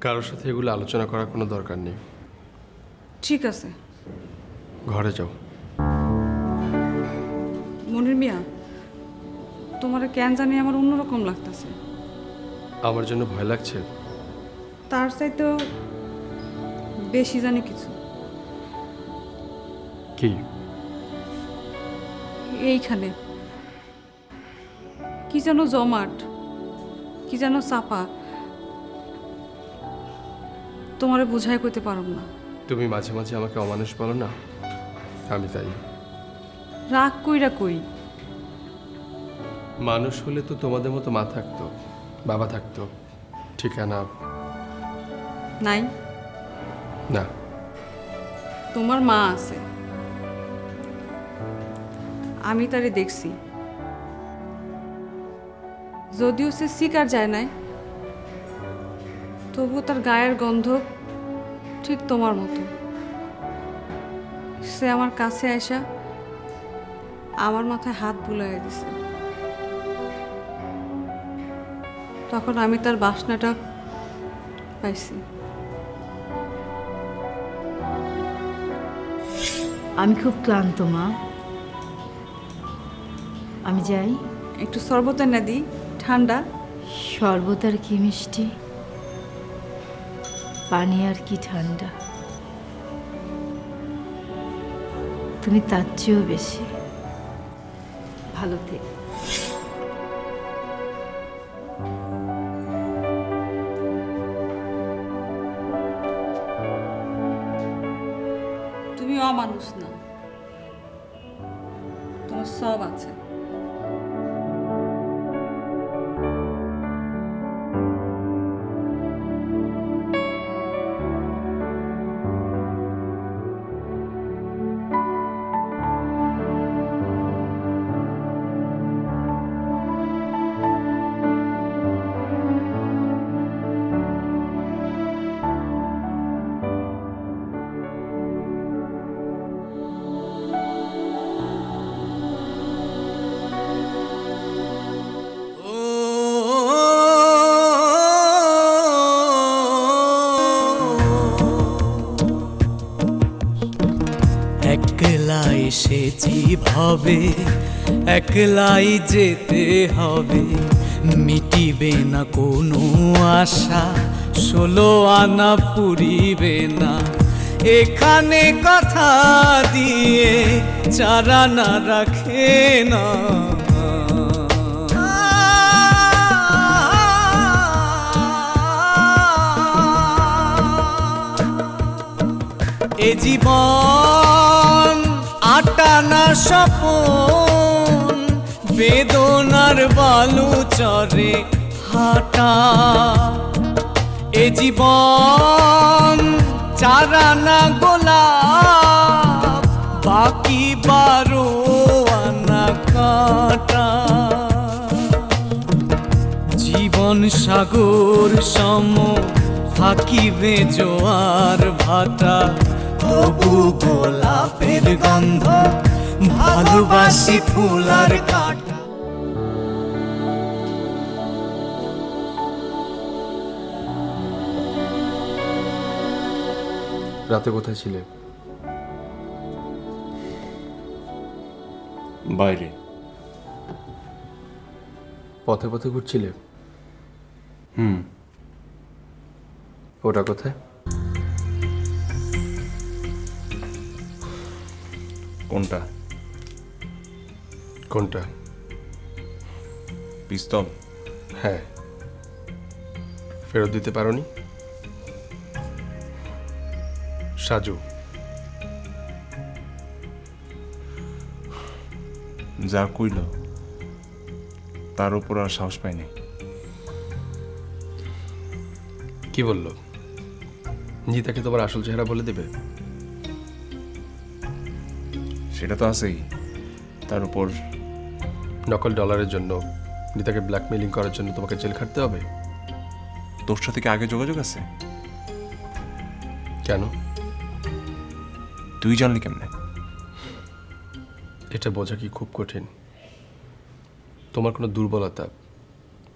কারোর সাথে এগুলো আলোচনা করার কোনো দরকার নেই। ঠিক আছে ঘরে যাও। মনির মিয়া, তোমার কেন জানি আমার অন্যরকম লাগতেছে। আমার জন্য ভয় লাগছে? তার চাইতেও বেশি জানি কিছু। কি? এইখানে কি যেন জমাট, কি যেন চাপা, তোমারে বুঝাই কইতে পারব না। তুমি মাঝে মাঝে আমাকে অমানুষ বলো না, আমি তাই। রাগ কইরা কই? মানুষ হলে তো তোমাদের মতো মা থাকতো, বাবা থাকতো, ঠিকানা নাই? না। তোমার মা আছে, আমি তারে দেখছি। যদিও সে শিকার যায় নাই, তবুও তার গায়ের গন্ধ ঠিক তোমার মতো। সে আমার কাছে আসা আমার মাথায় হাত বুলাইয়া দিছে। তখন আমি তার বাসনাটা পাইছি। আমি খুব ক্লান্ত মা, আমি যাই। একটু শরবত এনে দিই, ঠান্ডা। শরবত আর কি মিষ্টি, পানি আর কি ঠান্ডা, তুমি তার চেয়েও বেশি। ভালো থেকো। তুমি অমানুষ না, তোমার সব আছে। একলা এসেছি ভাবে, একলাই যেতে হবে, মিটিবে না কোনো আশা, 16 আনা পুরিবে না। এখানে কথা দিয়ে চারা না রাখে না। এ জীবন আটানা স্বপন, বেদনার বালু চরে হাঁটা। এ জীবন চারানা গোলাপ, বাকি 12 আনা কাঁটা। জীবন সাগর সম থাকিবে জোয়ার ভাটা, তবু গোলাপের গন্ধ ভালোবাসি ফুলার কাটা। রাতে কোথায় ছিলে? বাইরে। পথে পথে ঘুরছিলে? ওটা কোথায়? কোনটা? কোনটা? পিস্তল? হ্যাঁ। ফেরত দিতে পারোনি? সাজু, যা কইল তার উপর আর সাহস পাইনি। কি বললো? নিতাকে তোমার আসল চেহারা বলে দেবে? সেটা তো আছেই, তার উপর নকল ডলারের জন্য, নিতাকে ব্ল্যাকমেইলিং করার জন্য তোমাকে জেল খাটতে হবে? তোর সাথে কি আগে যোগাযোগ আছে? কেন? তুই জানলি কেমনে? এটা বোঝা কি খুব কঠিন? তোমার কোনো দুর্বলতা,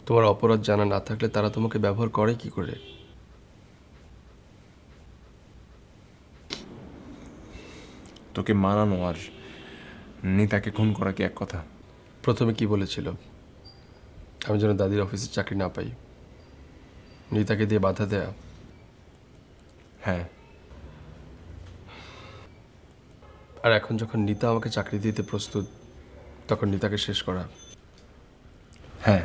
তোমার অপরাধ জানা না থাকলে তারা তোমাকে ব্যবহার করে কি করে? তোকে মানানো আর নিতাকে খুন করা কি এক কথা? প্রথমে কি বলেছিল? আমি যেন দাদির অফিসে চাকরি না পাই, নিতাকে দিয়ে বাধা দেয়া। হ্যাঁ, আর এখন যখন নিতা আমাকে চাকরি দিতে প্রস্তুত, তখন নিতাকে শেষ করা। হ্যাঁ।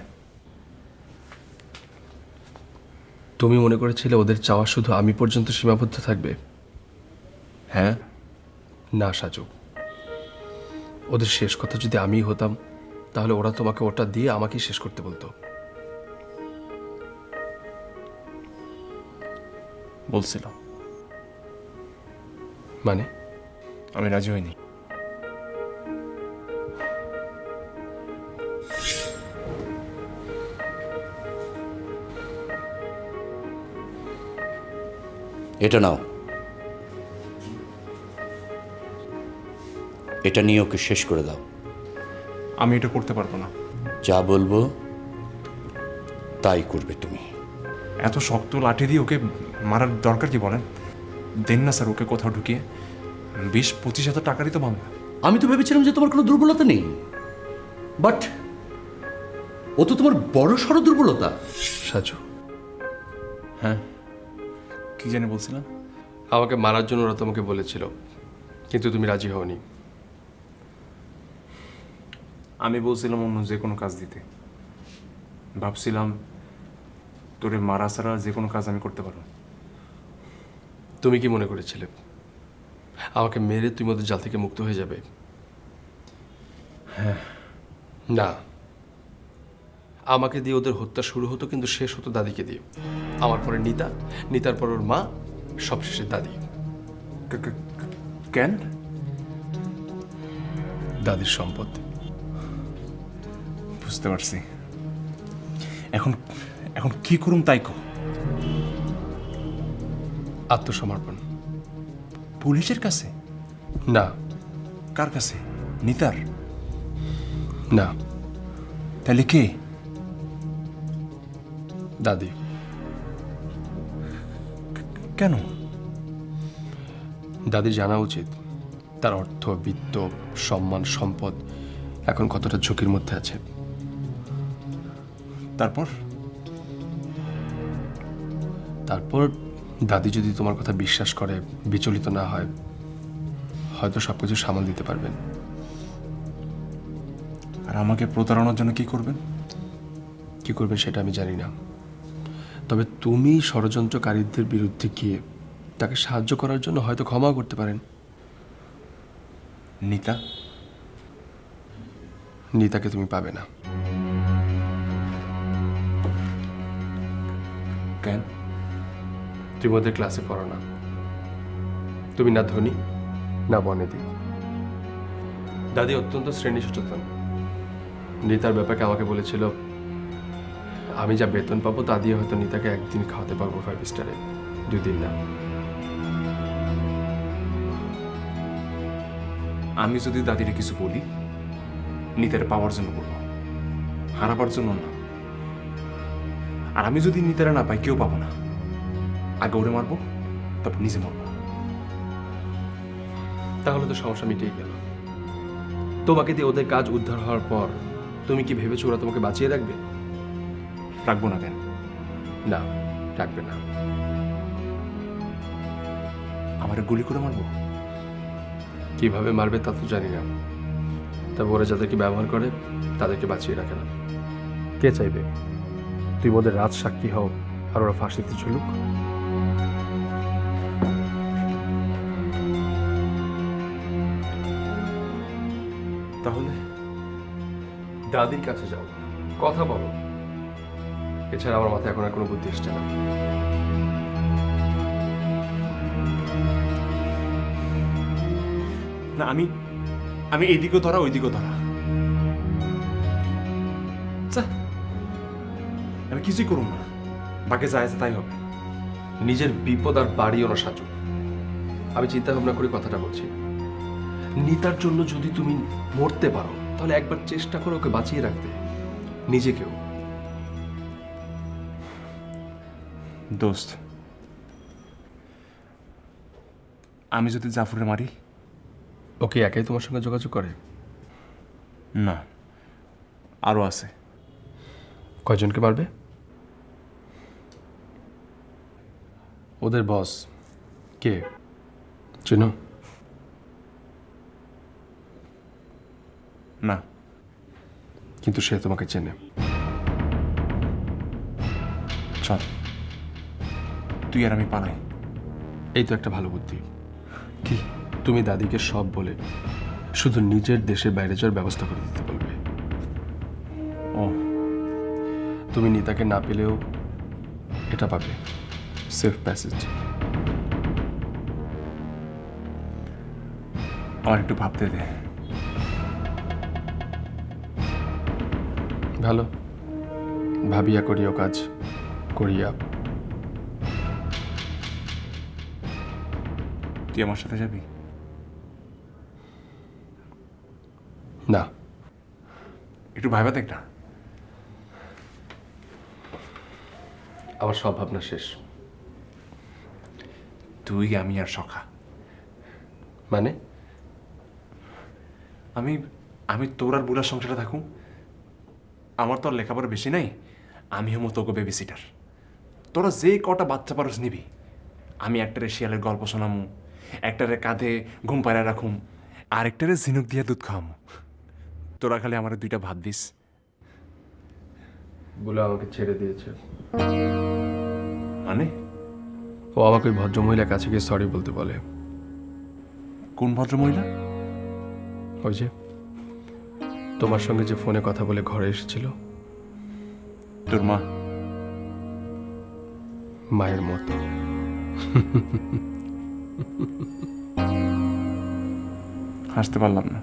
তুমি মনে করেছিলে ওদের চাওয়া শুধু আমি পর্যন্ত সীমাবদ্ধ থাকবে? হ্যাঁ, না সাজু, ওদের শেষ কথা যদি আমিই হতাম, তাহলে ওরা তোমাকে ওটা দিয়ে আমাকেই শেষ করতে বলতো। বলছিল। মানে? আমি রাজি হইনি। এটা নাও, এটা নিয়ে ওকে শেষ করে দাও। আমি এটা করতে পারবো না। যা বলবো তাই করবে তুমি। এত শক্ত লাঠি দিয়ে ওকে মারার দরকার কি বলেন? দেন না স্যার ওকে কোথাও ঢুকিয়ে, 20-25 হাজার টাকারই তো মামলা। আমি তো ভেবেছিলাম যে তোমার কোনো দুর্বলতা নেই, বাট ও তো তোমার বড় সড় দুর্বলতা। সাজু, হ্যাঁ, কি জানি বলছিলাম? আমাকে মারার জন্য ওরা তোমাকে বলেছিল, কিন্তু তুমি রাজি হওনি। আমি বলছিলাম অন্য যে কোনো কাজ দিতে। ভাবছিলাম তোরে মারা ছাড়া যে কোনো কাজ আমি করতে পারবো। তুমি কি মনে করেছিলে আমাকে মেরে তুমি ওদের জাল থেকে মুক্ত হয়ে যাবে? না, আমাকে দিয়ে ওদের হত্যা শুরু হতো, কিন্তু শেষ হতো দাদিকে দিয়ে। আমার পরে নিতা, নিতার পর ওর মা, সবশেষে দাদি। কেন? দাদির সম্পদ। বুঝতে পারছি। এখন এখন কি করুম তাই কো। আত্মসমর্পণ। পুলিশের কাছে? না। কার কাছে? নিতার? না। তাহলে কে? দাদি। কেন? দাদির জানা উচিত তার অর্থ, বিত্ত, সম্মান, সম্পদ এখন কতটা ঝুঁকির মধ্যে আছে। তারপর? তারপর দাদি যদি তোমার কথা বিশ্বাস করে, বিচলিত না হয়, হয়তো সবকিছু সামাল দিতে পারবেন। আর আমাকে প্রতারণার জন্য কি করবেন? কি করবেন সেটা আমি জানি না, তবে তুমি ষড়যন্ত্রকারীদের বিরুদ্ধে গিয়ে তাকে সাহায্য করার জন্য হয়তো ক্ষমা করতে পারেন। নিতা? নিতাকে তুমি পাবে না। কেন? তুমি ওদের ক্লাসে পড়ো না। তুমি না ধনী না বনেদি। দাদি অত্যন্ত শ্রেণী সচেতন। নিতার ব্যাপারে আমাকে বলেছিল, আমি যা বেতন পাবো তা দিয়ে হয়তো নিতাকে একদিন খাওয়াতে পারবো 5 স্টারে, 2 দিন না। আমি যদি দাদিরে কিছু বলি, নিতারে পাওয়ার জন্য বলবো, হারাবার জন্য না। আর আমি যদি নিতারে না পাই, কেউ পাবো না। আগে ওরে মারবো, তারপর নিজে মরবো। তাহলে তো সমস্যা মিটেই গেল। তোমাকে দিয়ে ওদের কাজ উদ্ধার হওয়ার পর তুমি কি ভেবেছো ওরা তোমাকে বাঁচিয়ে রাখবে? রাখবো না কেন? না, রাখবে না। আমারে গুলি করে মারবো? কিভাবে মারবে তা তো জানি না, তবে ওরা যাদেরকে ব্যবহার করে তাদেরকে বাঁচিয়ে রাখে না। কে চাইবে তুই ওদের রাজ সাক্ষী হও আর ওরা ফাঁসিতে ঝুলুক? তাহলে দাদির কাছে যাও, কথা বলো। এছাড়া আমার মাথায় এখন আর কোনো বুদ্ধি এসছে না। না, আমি এইদিকেও ধরা ওইদিকেও ধরা। আমি কিছুই করুম না, বাকি যা আছে তাই হবে। নিজের বিপদ আর বাড়িও না সাজু। আমি চিন্তা ভাবনা করে কথাটা বলছি। নিতার জন্য যদি তুমি মরতে পারো, তাহলে একবার চেষ্টা করো ওকে বাঁচিয়ে রাখতে, নিজেকেও। দোস্ত, আমি যদি জাফরে মারি, ওকে একাই তোমার সঙ্গে যোগাযোগ করে? না, আরও আছে। কয়জনকে মারবে? ওদের বস কে চিনো? না, কিন্তু সে তোমাকে চেনে। চল তুই আর আমি পালাই। এই তো একটা ভালো বুদ্ধি। কি তুমি দাদিকে সব বলে শুধু নিজের দেশের বাইরে যাওয়ার ব্যবস্থা করে দিতে বলবে। ও, তুমি নিতাকে না পেলেও এটা পাবে, সেফ প্যাসেজ। আমার একটু ভাবতে দে। ভালো, ভাবিয়া করিও কাজ করিয়া। তুই আমার সাথে যাবি? না, একটু ভাইবা দেখ না। আমার সব ভাবনা শেষ। তুই, আমি আর সখা। মানে আমি আমি তোর আর বুড়ার সংসারে থাকুম। আমার তো আর লেখাপড়া বেশি নাই, আমি হমো তোকে বেবি সিটার। তোরা যে কটা বাচ্চা পারস নিবি। আমি একটারে শিয়ালের গল্প শোনামু, একটারে কাঁধে ঘুম পাড়ায় রাখুম, আর একটারে ঝিনুক দিয়ে দুধ খাওয়ামু। তোরা খালি আমার 2টা ভাত দিস। বলে আমাকে ছেড়ে দিয়েছে। মানে ও আমাকে ওই ভদ্রমহিলার কাছে গিয়ে সরি বলতে বলে। কোন ভদ্র মহিলা? ওই যে তোমার সঙ্গে যে ফোনে কথা বলে ঘরে এসেছিল। তোর মা? মায়ের মতো। হাসতে পারলাম না।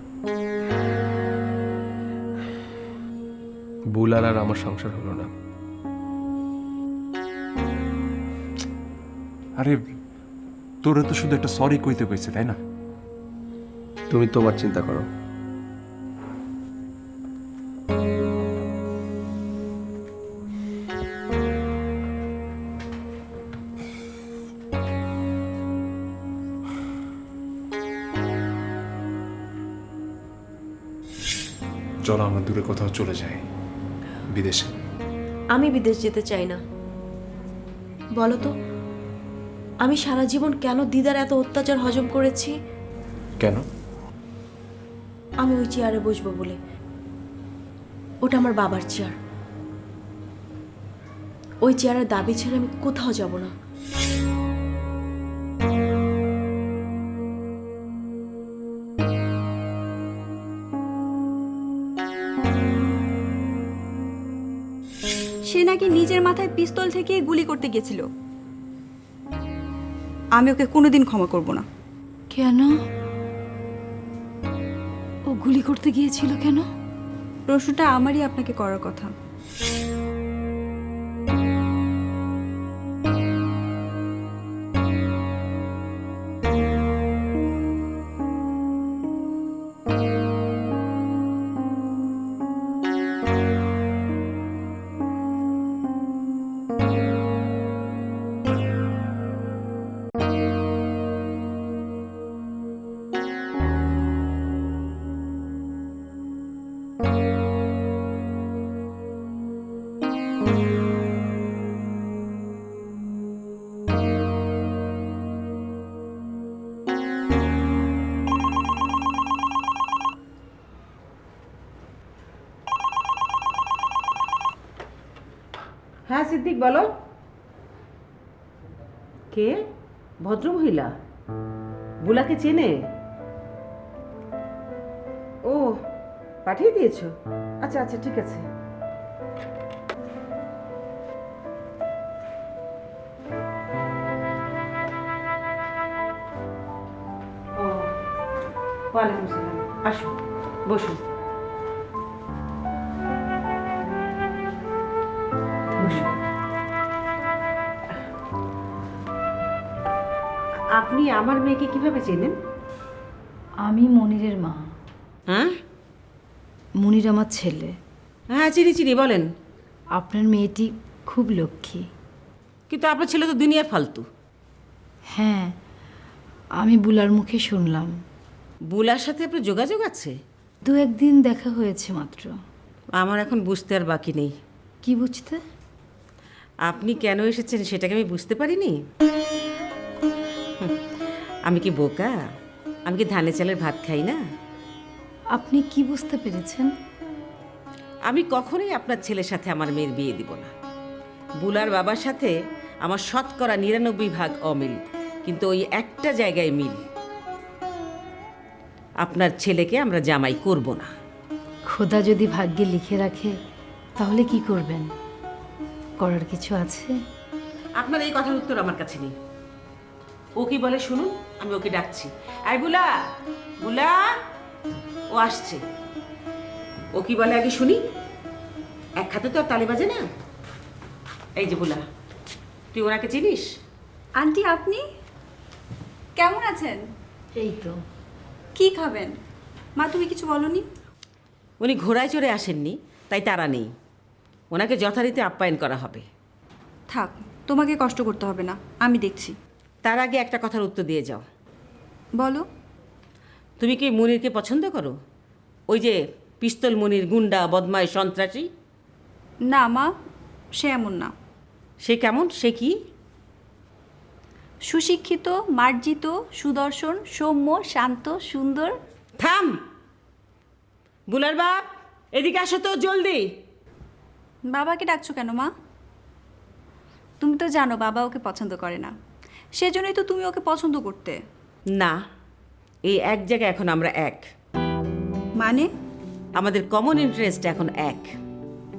বুলার আর আমার সংসার হলো না। আরে তোরা তো শুধু একটা সরি কইতে কইছে, তাই না? তুমি তোমার চিন্তা করো। চলো আমরা দূরে কোথাও চলে যাই, বিদেশে। আমি বিদেশ যেতে চাই না। বলো তো, আমি সারা জীবন কেন দিদার এত অত্যাচার হজম করেছি? কেন? আমি ওই চেয়ারে বসবো বলে। ওটা আমার বাবার চেয়ার। ওই চেয়ারের দাবি ছেড়ে আমি কোথাও যাব না। সে নাকি নিজের মাথায় পিস্তল থেকে গুলি করতে গেছিল। আমি ওকে কোনোদিন ক্ষমা করব না। কেন? ও গুলি করতে গিয়েছিল কেন? প্রশ্নটা আমারই আপনাকে করার কথা। হ্যাঁ সিদ্দিক বলো। কে? ভদ্রমহিলা? বুলাকে চেনে? ও, পাঠিয়ে দিয়েছো? আচ্ছা আচ্ছা ঠিক আছে। ও, ওয়ালাইকুম সালাম। আসুন, বসুন বসুন। আপনি আমার মেয়েকে কিভাবে চেনেন? আমি মনিরের মা। হ্যাঁ মনির আমার ছেলে। হ্যাঁ চিনি চিনি, বলেন। আপনার মেয়েটি খুব লক্ষ্মী। কিন্তু আপনার ছেলে তো দুনিয়ার ফালতু। হ্যাঁ, আমি বুলার মুখে শুনলাম। বুলার সাথে আপনার যোগাযোগ আছে? দু একদিন দেখা হয়েছে মাত্র। আমার এখন বুঝতে আর বাকি নেই। কি বুঝতে? আপনি কেন এসেছেন সেটাকে আমি বুঝতে পারিনি। আমি কি বোকা? আমি কি ধানে চালের ভাত খাই না? আপনি কি বুঝতে পেরেছেন? আমি কখনোই আপনার ছেলের সাথে আমার মেয়ের বিয়ে দিব না। বুলার বাবার সাথে আমার 99% অমিল, কিন্তু ওই একটা জায়গায় মিল। আপনার ছেলেকে আমরা জামাই করব না। খোদা যদি ভাগ্যে লিখে রাখে তাহলে কি করবেন? করার কিছু আছে? আপনার এই কথার উত্তর আমার কাছে নেই। ও কি বলে শুনুন, আমি ওকে ডাকছি। আই বুলা, বুলা, ও আসছে। ও কি বলে আগে শুনি। এক হাতে তো আর তালি বাজে না। এই যে বুলা, তুই ওনাকে চিনিস? আন্টি আপনি কেমন আছেন? এই তো। কি খাবেন? মা তুমি কিছু বলনি? উনি ঘোড়ায় চড়ে আসেননি, তাই তারা নেই। ওনাকে যথারীতি আপ্যায়ন করা হবে। থাক, তোমাকে কষ্ট করতে হবে না, আমি দেখছি। তার আগে একটা কথার উত্তর দিয়ে যাও। বলো। তুমি কি মুনিরকে পছন্দ করো? ওই যে পিস্তল মুনির, গুন্ডা, বদমাই, সন্ত্রাসী। না মা, সে এমন না। সে কেমন? সে কি? সুশিক্ষিত, মার্জিত, সুদর্শন, সৌম্য, শান্ত, সুন্দর। থাম! বুলার বাপ, এদিকে আসো তো জলদি। বাবাকে ডাকছো কেন মা? তুমি তো জানো বাবা ওকে পছন্দ করে না, সেজন্যই তো তুমি ওকে পছন্দ করতে। না, এই এক জায়গায় এখন আমরা এক। মানে? আমাদের কমন ইন্টারেস্ট এখন এক।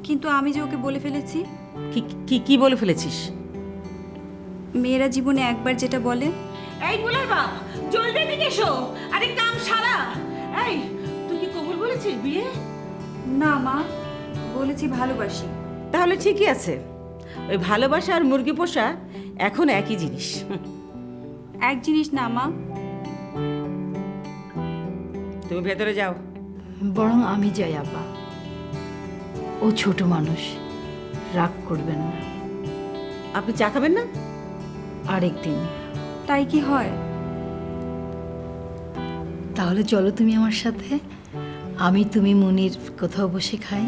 কিন্তু আমি যে ওকে বলে ফেলেছি। কি কি কি বলে ফেলেছিস? মেয়েরা জীবনে একবার যেটা বলে। এই বুলার বাপ, জলদি এদিকে এসো। আরে কাম সারা। এই, তুই কি কবুল বলেছিস বিয়ে? না মা, বলেছি ভালোবাসি। তাহলে ঠিকই আছে। ওই ভালোবাসা আর মুরগি পোষা এখন একই জিনিস। এক জিনিস না মা। তুমি ভেতরে যাও। বরং আমি যাই আপা। ও ছোট মানুষ, রাগ করবেন না। আপনি চা খাবেন না? আরেকদিন। তাই কি হয়? তাহলে চলো তুমি আমার সাথে, আমি তুমি মুনির কোথাও বসে খাই।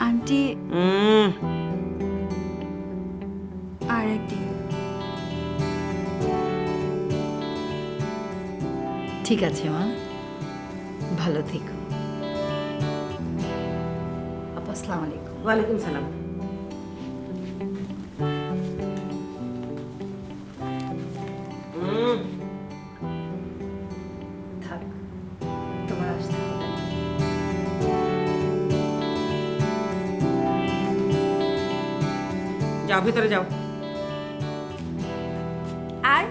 আন্টি, উম, আর একদিন। ঠিক আছে মা, ভালো থেকো। আপা আসসালামু আলাইকুম। ওয়ালাইকুম সালাম। থাক, তোমার আসতে হবে না। যাও ভেতরে যাও। আর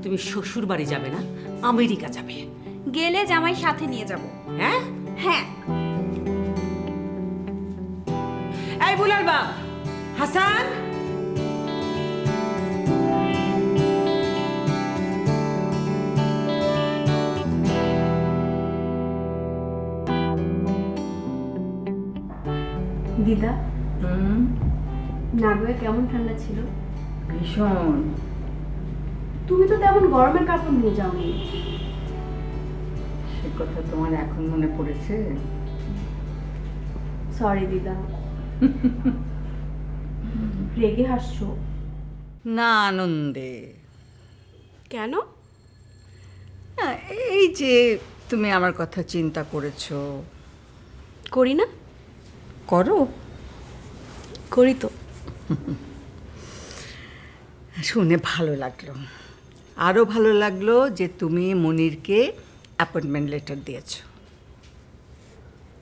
তুমি শ্বশুর বাড়ি যাবে না, আমেরিকা যাবে। গেলে জামাই সাথে নিয়ে যাব। হ্যাঁ হ্যাঁ। এই বুলার বাপ, হাসান, দিদা, নাগোয়া কেমন ঠান্ডা ছিল? ভীষণ। তুমি তো তেমন গরমের কাপড় নিয়ে যাওনি। সে কথা তোমার এখন মনে পড়েছে? সরি দিদা। রেগে হাসছো? না, আনন্দে। কেন? না, এই যে তুমি আমার কথা চিন্তা করেছো। করি না? করো। করি তো। শুনে ভালো লাগলো। আরও ভালো লাগলো যে তুমি মনিরকে অ্যাপয়েন্টমেন্ট লেটার দিয়েছো।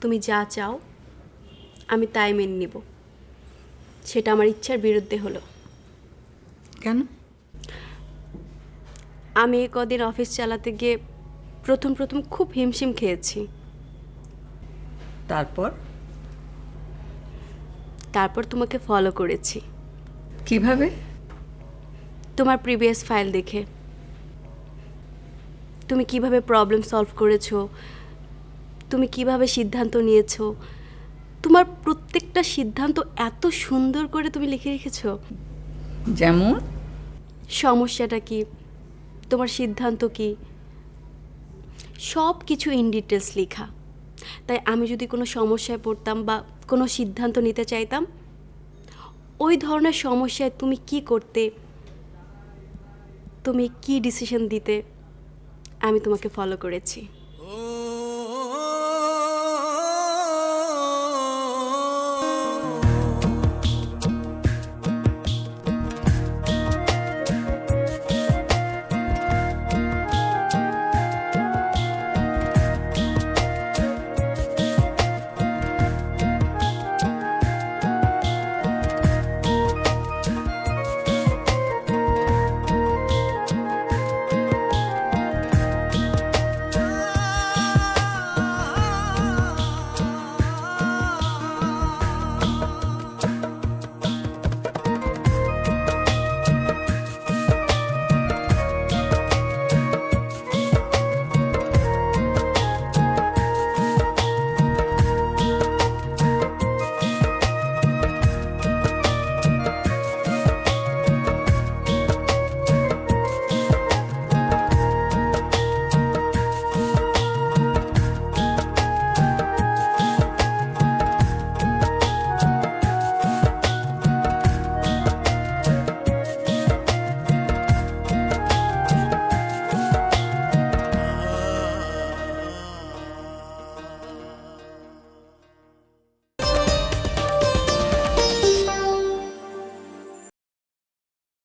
তুমি যা চাও আমি তাই মেনে নিব। সেটা আমার ইচ্ছার বিরুদ্ধে হলো। কেন? আমি এই কদিন অফিস চালাতে গিয়ে প্রথম খুব হিমশিম খেয়েছি। তারপর তোমাকে ফলো করেছি। কিভাবে? তোমার প্রিভিয়াস ফাইল দেখে। তুমি কিভাবে প্রবলেম সলভ করেছো, তুমি কিভাবে সিদ্ধান্ত নিয়েছো, তোমার প্রত্যেকটা সিদ্ধান্ত এত সুন্দর করে তুমি লিখে রেখেছো। যেমন? সমস্যাটা কি, তোমার সিদ্ধান্ত কি, সব কিছু ইন ডিটেলস লেখা। তাই আমি যদি কোনো সমস্যায় পড়তাম বা কোনো সিদ্ধান্ত নিতে চাইতাম, ওই ধরনের সমস্যায় তুমি কি করতে, তুমি কি ডিসিশন দিতে, আমি তোমাকে ফলো করেছি।